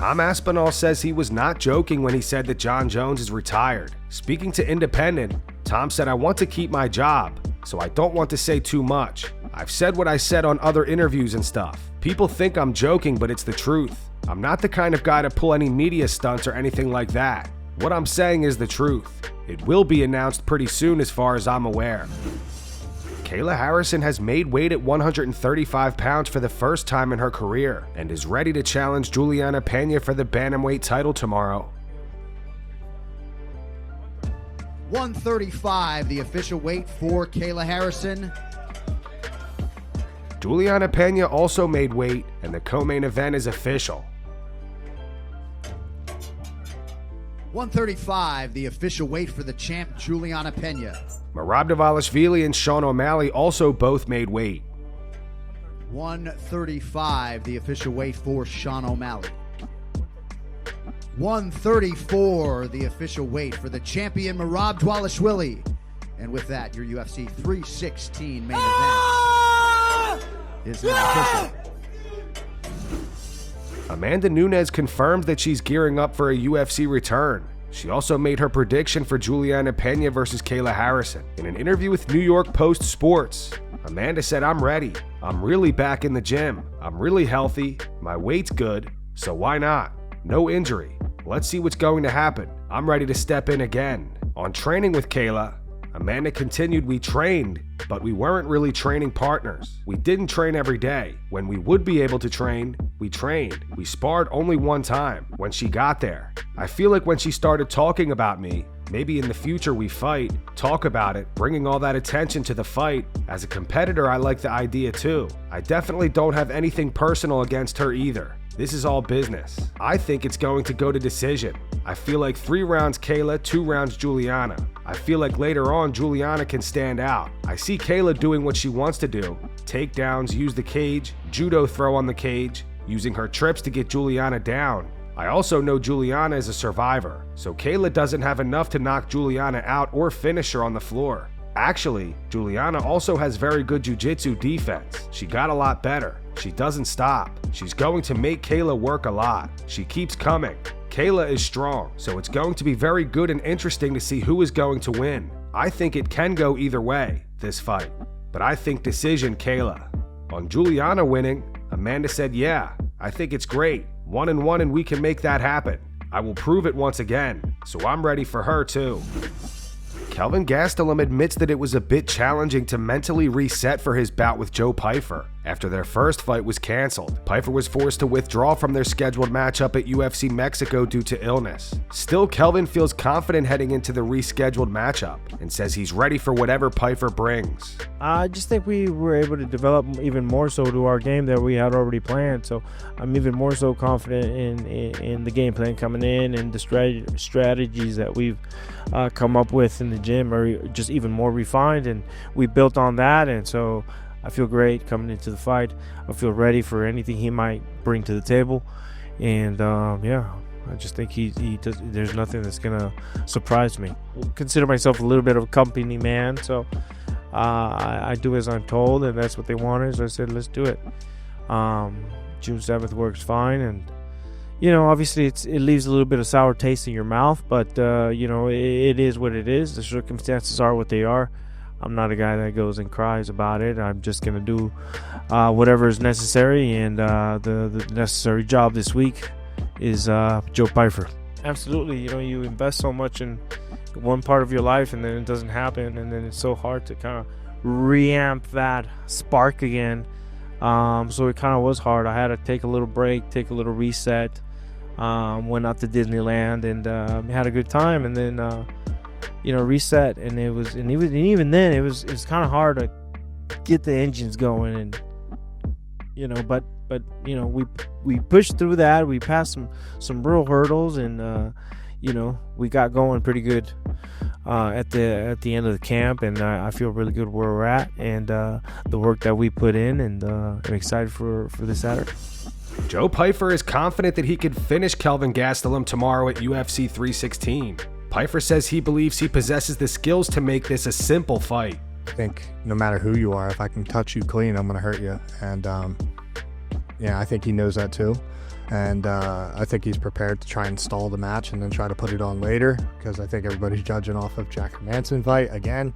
Tom Aspinall says he was not joking when he said that Jon Jones is retired. Speaking to Independent, Tom said, "I want to keep my job, so I don't want to say too much. I've said what I said on other interviews and stuff. People think I'm joking, but it's the truth. I'm not the kind of guy to pull any media stunts or anything like that. What I'm saying is the truth. It will be announced pretty soon as far as I'm aware." Kayla Harrison has made weight at 135 pounds for the first time in her career and is ready to challenge Julianna Pena for the bantamweight title tomorrow. 135, the official weight for Kayla Harrison. Julianna Pena also made weight, and the co-main event is official. 135, the official weight for the champ Julianna Pena. Merab and Sean O'Malley also both made weight. 135, the official weight for Sean O'Malley. 134, the official weight for the champion Merab Dvalishvili. And with that, your UFC 316 main event is now official. Amanda Nunes confirmed that she's gearing up for a UFC return. She also made her prediction for Julianna Pena versus Kayla Harrison. In an interview with New York Post Sports, Amanda said, "I'm ready. I'm really back in the gym. I'm really healthy. My weight's good, so why not? No injury. Let's see what's going to happen. I'm ready to step in again." On training with Kayla, Amanda continued, "We trained, but we weren't really training partners. We didn't train every day. When we would be able to train, we trained. We sparred only one time, when she got there. I feel like when she started talking about me, maybe in the future we fight, talk about it, bringing all that attention to the fight. As a competitor, I like the idea too. I definitely don't have anything personal against her either. This is all business. I think it's going to go to decision. I feel like 3 rounds Kayla, 2 rounds Julianna. I feel like later on Julianna can stand out. I see Kayla doing what she wants to do. Takedowns, use the cage, judo throw on the cage, using her trips to get Julianna down. I also know Julianna is a survivor, so Kayla doesn't have enough to knock Julianna out or finish her on the floor. Actually, Julianna also has very good jiu-jitsu defense. She got a lot better. She doesn't stop. She's going to make Kayla work a lot. She keeps coming. Kayla is strong, so it's going to be very good and interesting to see who is going to win. I think it can go either way, this fight, but I think decision Kayla. On Julianna winning, Amanda said, "Yeah, I think it's great. 1-1 and we can make that happen. I will prove it once again, so I'm ready for her too." Kelvin Gastelum admits that it was a bit challenging to mentally reset for his bout with Joe Pyfer after their first fight was canceled. Pyfer was forced to withdraw from their scheduled matchup at UFC Mexico due to illness. Still, Kelvin feels confident heading into the rescheduled matchup and says he's ready for whatever Pyfer brings. I just think we were able to develop even more so to our game that we had already planned, so I'm even more so confident in the game plan coming in, and the strategies that we've come up with in the gym are just even more refined, and we built on that, and so I feel great coming into the fight. I feel ready for anything he might bring to the table, and yeah, I just think he does. There's nothing that's gonna surprise me. I consider myself a little bit of a company man, so I do as I'm told, and that's what they wanted, so I said let's do it. June 7th works fine, and you know, obviously it leaves a little bit of sour taste in your mouth, but you know, it is what it is. The circumstances are what they are. I'm not a guy that goes and cries about it. I'm just going to do whatever is necessary, and the necessary job this week is Joe Pyfer. Absolutely, you know, you invest so much in one part of your life, and then it doesn't happen, and then it's so hard to kind of reamp that spark again. So it kind of was hard. I had to take a little break, take a little reset. Went out to Disneyland and had a good time, and then you know, reset, and even then it was kind of hard to get the engines going, and you know, but you know, we pushed through that. We passed some real hurdles, and you know, we got going pretty good at the end of the camp, and I feel really good where we're at, and the work that we put in, and I'm excited for this Saturday. Joe Pyfer is confident that he could finish Kelvin Gastelum tomorrow at UFC 316. Pyfer says he believes he possesses the skills to make this a simple fight. I think no matter who you are, if I can touch you clean, I'm going to hurt you. And yeah, I think he knows that too. And I think he's prepared to try and stall the match and then try to put it on later, because I think everybody's judging off of Jack Hermansson fight again,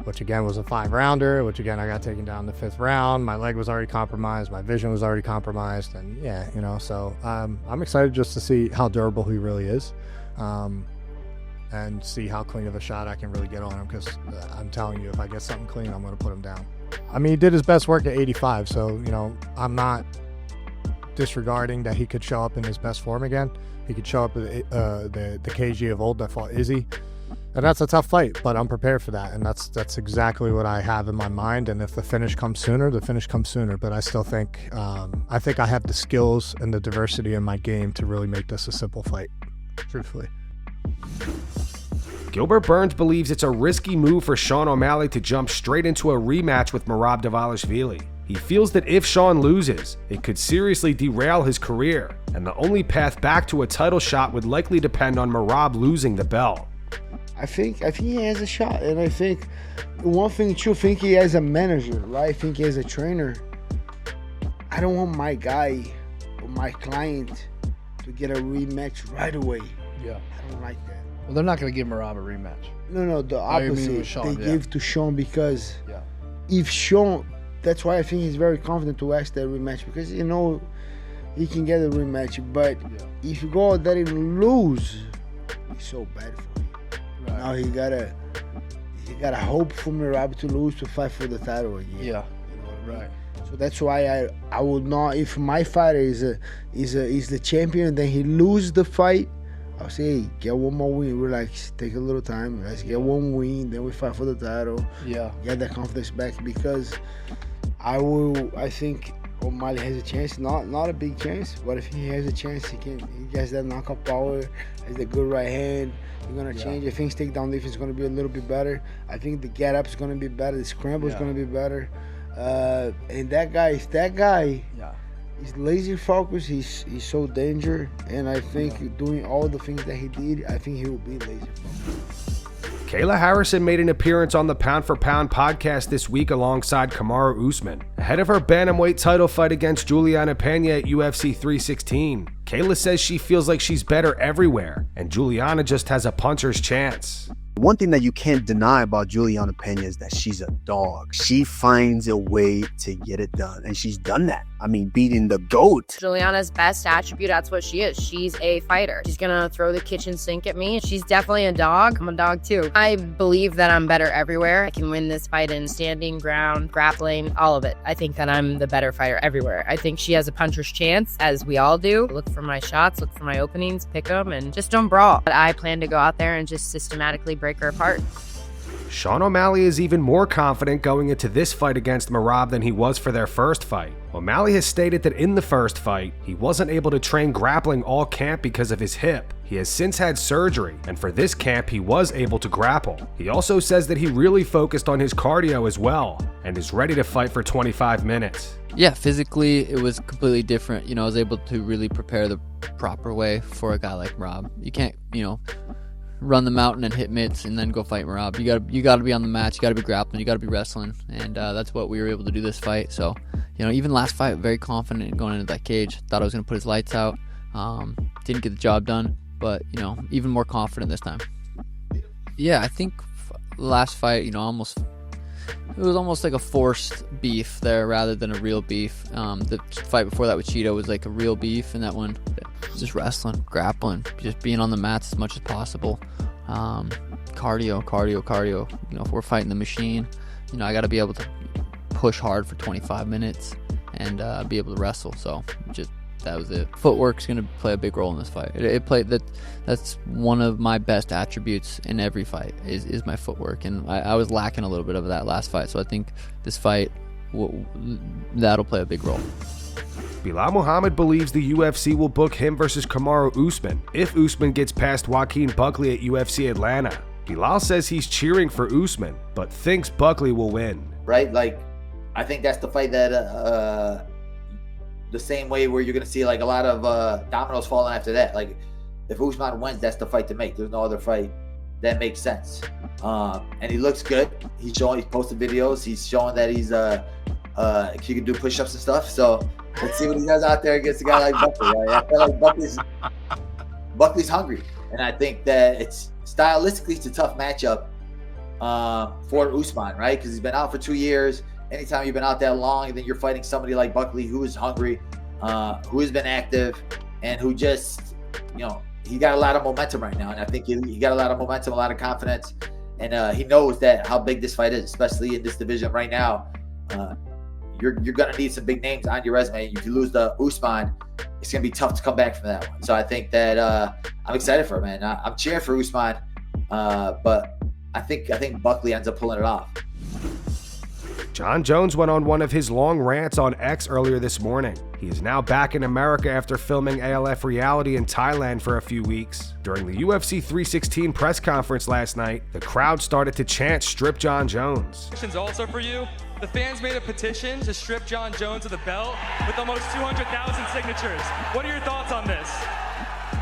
which again was a 5-rounder, which again I got taken down the 5th round. My leg was already compromised, my vision was already compromised, and yeah, you know, so I'm excited just to see how durable he really is, and see how clean of a shot I can really get on him, because I'm telling you, if I get something clean, I'm going to put him down. I mean, he did his best work at 85, so, you know, I'm not disregarding that he could show up in his best form again. He could show up at the KG of old that fought Izzy, and that's a tough fight, but I'm prepared for that, and that's exactly what I have in my mind. And if the finish comes sooner, the finish comes sooner. But I still think I have the skills and the diversity in my game to really make this a simple fight, truthfully. Gilbert Burns believes it's a risky move for Sean O'Malley to jump straight into a rematch with Merab Dvalishvili. He feels that if Sean loses, it could seriously derail his career, and the only path back to a title shot would likely depend on Merab losing the belt. I think he has a shot, and I think one thing too, I think he has a manager, right? I think he has a trainer. I don't want my guy or my client to get a rematch right away. Yeah. I don't like that. Well, they're not going to give Merab a rematch. No, the opposite. Sean, they gave to Sean because if Sean, that's why I think he's very confident to ask that rematch, because you know he can get a rematch. But if you go out there and lose, it's so bad for him. Right. Now he gotta hope for Merab to lose to fight for the title again. Yeah, you know what I mean? Right. So that's why I would not, if my fighter is the champion, then he loses the fight, I'll say, hey, get one more win, relax, take a little time, let's get one win, then we fight for the title. Yeah. Get that confidence back, because I think O'Malley has a chance, not a big chance, but if he has a chance, he has that knockout power, has a good right hand. He's gonna change. I think his takedown defense is gonna be a little bit better. I think the get up is gonna be better. The scramble is gonna be better. And that guy, he's laser focused. He's so dangerous. And I think doing all the things that he did, I think he will be laser focused. Kayla Harrison made an appearance on the Pound for Pound podcast this week alongside Kamaru Usman, ahead of her bantamweight title fight against Julianna Pena at UFC 316. Kayla says she feels like she's better everywhere, and Julianna just has a puncher's chance. One thing that you can't deny about Julianna Pena is that she's a dog. She finds a way to get it done, and she's done that. I mean, beating the GOAT. Julianna's best attribute, that's what she is. She's a fighter. She's gonna throw the kitchen sink at me. She's definitely a dog. I'm a dog too. I believe that I'm better everywhere. I can win this fight in standing, ground, grappling, all of it. I think that I'm the better fighter everywhere. I think she has a puncher's chance, as we all do. Look for my shots, look for my openings, pick them, and just don't brawl. But I plan to go out there and just systematically break her apart. Sean O'Malley is even more confident going into this fight against Merab than he was for their first fight. O'Malley has stated that in the first fight, he wasn't able to train grappling all camp because of his hip. He has since had surgery, and for this camp, he was able to grapple. He also says that he really focused on his cardio as well, and is ready to fight for 25 minutes. Yeah, physically, it was completely different. You know, I was able to really prepare the proper way for a guy like Merab. You can't, run the mountain and hit mitts and then go fight Merab. You got to be on the match. You got to be grappling. You got to be wrestling, and that's what we were able to do this fight. So, even last fight, very confident in going into that cage. Thought I was going to put his lights out. Didn't get the job done, but even more confident this time. Yeah, I think last fight, it was almost like a forced beef there rather than a real beef. The fight before that with Cheeto was like a real beef, and that one just wrestling, grappling, just being on the mats as much as possible. Cardio. If we're fighting the machine, I got to be able to push hard for 25 minutes and be able to wrestle. So that was it. Footwork's going to play a big role in this fight. That's one of my best attributes in every fight is my footwork, and I was lacking a little bit of that last fight. So I think this fight that'll play a big role. Belal Muhammad believes the UFC will book him versus Kamaru Usman if Usman gets past Joaquin Buckley at UFC Atlanta. Belal says he's cheering for Usman, but thinks Buckley will win. Right? Like, I think that's the fight that the same way where you're going to see like a lot of dominoes falling after that. Like, if Usman wins, that's the fight to make. There's no other fight that makes sense. And he looks good. He's posted videos. He's showing that he can do push-ups and stuff. So Let's see what he does out there against a guy like Buckley. I feel like Buckley's hungry, and I think that it's stylistically it's a tough matchup for Usman, right? Because he's been out for 2 years. Anytime you've been out that long, and then you're fighting somebody like Buckley who is hungry, who has been active, and who just, he got a lot of momentum right now. And I think he got a lot of momentum, a lot of confidence, and he knows that how big this fight is, especially in this division right now. You're going to need some big names on your resume. If you lose to Usman, it's going to be tough to come back from that one. So I think that I'm excited for it, man. I'm cheering for Usman, but I think Buckley ends up pulling it off. Jon Jones went on one of his long rants on X earlier this morning. He is now back in America after filming ALF Reality in Thailand for a few weeks. During the UFC 316 press conference last night, the crowd started to chant "Strip Jon Jones." Questions also for you. The fans made a petition to strip Jon Jones of the belt with almost 200,000 signatures. What are your thoughts on this?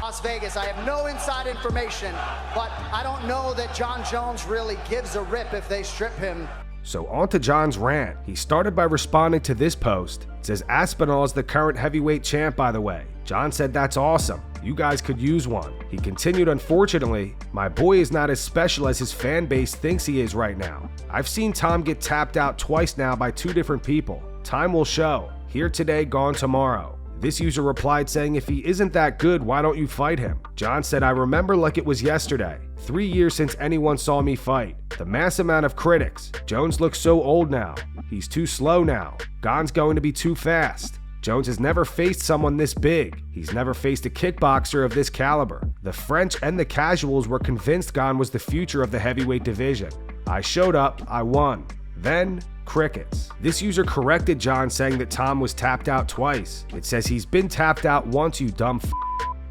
Las Vegas, I have no inside information, but I don't know that Jon Jones really gives a rip if they strip him. So on to Jon's rant. He started by responding to this post. It says, "Aspinall is the current heavyweight champ, by the way. Jon said that's awesome. You guys could use one." He continued, "Unfortunately, my boy is not as special as his fan base thinks he is right now. I've seen Tom get tapped out twice now by 2 different people. Time will show. Here today, gone tomorrow." This user replied saying, "If he isn't that good, why don't you fight him?" Jon said, "I remember like it was yesterday. 3 years since anyone saw me fight. The mass amount of critics. Jones looks so old now. He's too slow now. Gon's going to be too fast. Jones has never faced someone this big. He's never faced a kickboxer of this caliber. The French and the casuals were convinced Gon was the future of the heavyweight division. I showed up, I won. Then, crickets." This user corrected Jon, saying that Tom was tapped out twice. It says he's been tapped out once, you dumb f***.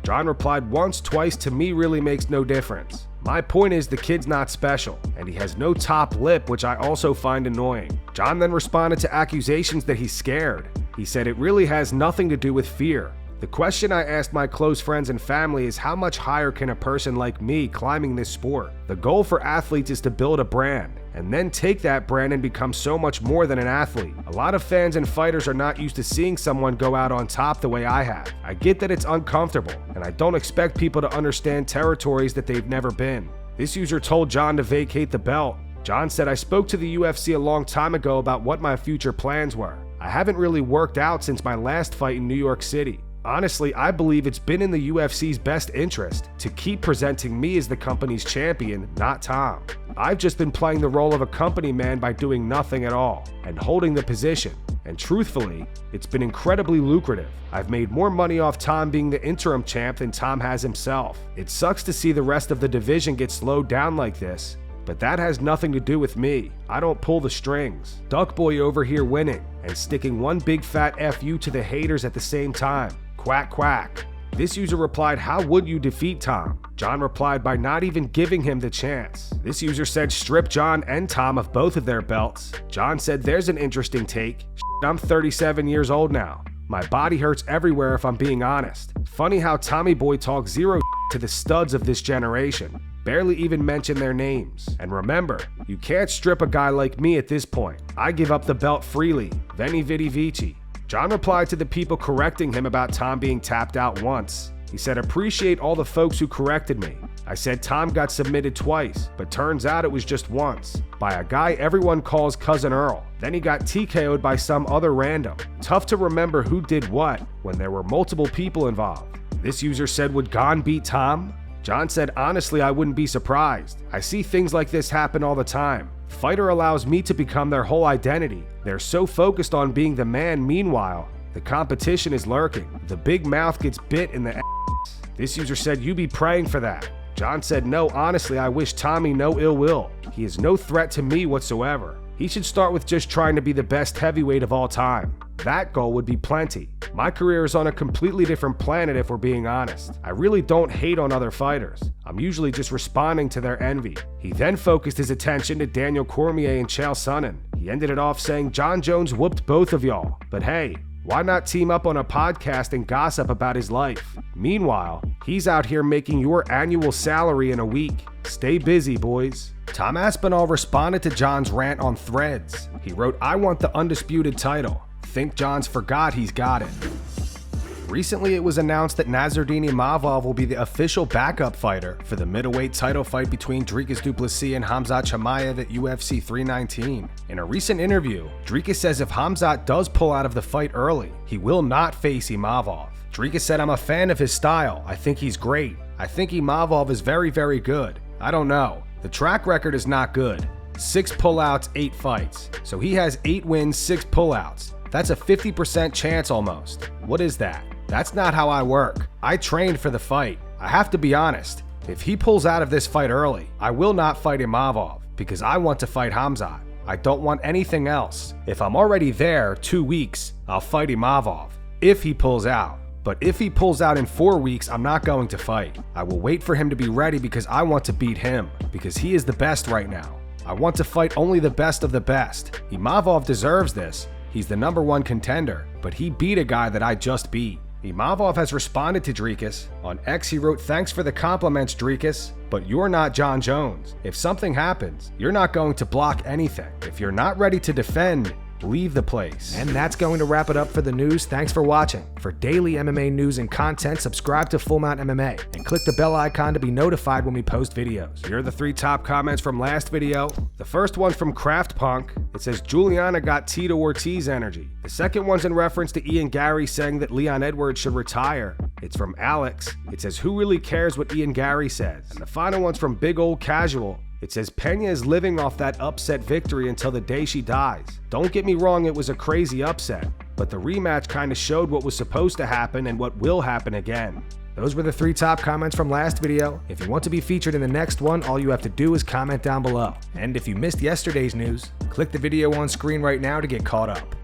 Jon replied, "Once, twice to me really makes no difference. My point is the kid's not special, and he has no top lip, which I also find annoying." Jon then responded to accusations that he's scared. He said it really has nothing to do with fear. The question I asked my close friends and family is how much higher can a person like me climbing this sport? The goal for athletes is to build a brand, and then take that brand and become so much more than an athlete. A lot of fans and fighters are not used to seeing someone go out on top the way I have. I get that it's uncomfortable, and I don't expect people to understand territories that they've never been. This user told Jon to vacate the belt. Jon said, "I spoke to the UFC a long time ago about what my future plans were. I haven't really worked out since my last fight in New York City. Honestly, I believe it's been in the UFC's best interest to keep presenting me as the company's champion, not Tom. I've just been playing the role of a company man by doing nothing at all and holding the position. And truthfully, it's been incredibly lucrative. I've made more money off Tom being the interim champ than Tom has himself. It sucks to see the rest of the division get slowed down like this, but that has nothing to do with me. I don't pull the strings. Duck Boy over here winning and sticking one big fat FU to the haters at the same time. Quack, quack." This user replied, "How would you defeat Tom?" Jon replied by not even giving him the chance. This user said, "Strip Jon and Tom of both of their belts." Jon said, "There's an interesting take. I'm 37 years old now. My body hurts everywhere if I'm being honest. Funny how Tommy Boy talks zero to the studs of this generation. Barely even mention their names. And remember, you can't strip a guy like me at this point. I give up the belt freely. Veni vidi vici." Jon replied to the people correcting him about Tom being tapped out once. He said, "Appreciate all the folks who corrected me. I said Tom got submitted twice, but turns out it was just once, by a guy everyone calls Cousin Earl. Then he got TKO'd by some other random. Tough to remember who did what when there were multiple people involved." This user said, "Would Gon beat Tom?" Jon said, "Honestly, I wouldn't be surprised. I see things like this happen all the time. Fighter allows me to become their whole identity. They're so focused on being the man, meanwhile, the competition is lurking. The big mouth gets bit in the ass." This user said, "You be praying for that." Jon said, "No, honestly, I wish Tommy no ill will. He is no threat to me whatsoever. He should start with just trying to be the best heavyweight of all time. That goal would be plenty. My career is on a completely different planet if we're being honest. I really don't hate on other fighters. I'm usually just responding to their envy." He then focused his attention to Daniel Cormier and Chael Sonnen. He ended it off saying, "Jon Jones whooped both of y'all, but hey, why not team up on a podcast and gossip about his life? Meanwhile, he's out here making your annual salary in a week. Stay busy, boys." Tom Aspinall responded to Jon's rant on Threads. He wrote, "I want the undisputed title. think John's forgot he's got it. Recently, it was announced that Nasruddin Imavov will be the official backup fighter for the middleweight title fight between Dricus Du Plessis and Khamzat Chimaev at UFC 319. In a recent interview, Dricus says if Khamzat does pull out of the fight early, he will not face Imavov. Dricus said, "I'm a fan of his style. I think he's great. I think Imavov is very, very good. I don't know. The track record is not good. 6 pullouts, 8 fights. So he has 8 wins, 6 pullouts. That's a 50% chance almost. What is that? That's not how I work. I trained for the fight. I have to be honest. If he pulls out of this fight early, I will not fight Imavov because I want to fight Khamzat. I don't want anything else. If I'm already there 2 weeks, I'll fight Imavov if he pulls out. But if he pulls out in 4 weeks, I'm not going to fight. I will wait for him to be ready because I want to beat him because he is the best right now. I want to fight only the best of the best. Imavov deserves this. He's the #1 contender, but he beat a guy that I just beat." Imavov has responded to Dricus. On X, he wrote, "Thanks for the compliments, Dricus, but you're not John Jones. If something happens, you're not going to block anything. If you're not ready to defend, leave the place." And that's going to wrap it up for the news. Thanks for watching. For daily MMA news and content, subscribe to Full Mount MMA and click the bell icon to be notified when we post videos. Here are the 3 top comments from last video. The first one's from Craft Punk. It says, "Julianna got Tito Ortiz energy." The second one's in reference to Ian Gary saying that Leon Edwards should retire. It's from Alex. It says, "Who really cares what Ian Gary says?" And the final one's from Big Old Casual. It says, "Pena is living off that upset victory until the day she dies. Don't get me wrong, it was a crazy upset, but the rematch kind of showed what was supposed to happen and what will happen again." Those were the 3 top comments from last video. If you want to be featured in the next one, all you have to do is comment down below. And if you missed yesterday's news, click the video on screen right now to get caught up.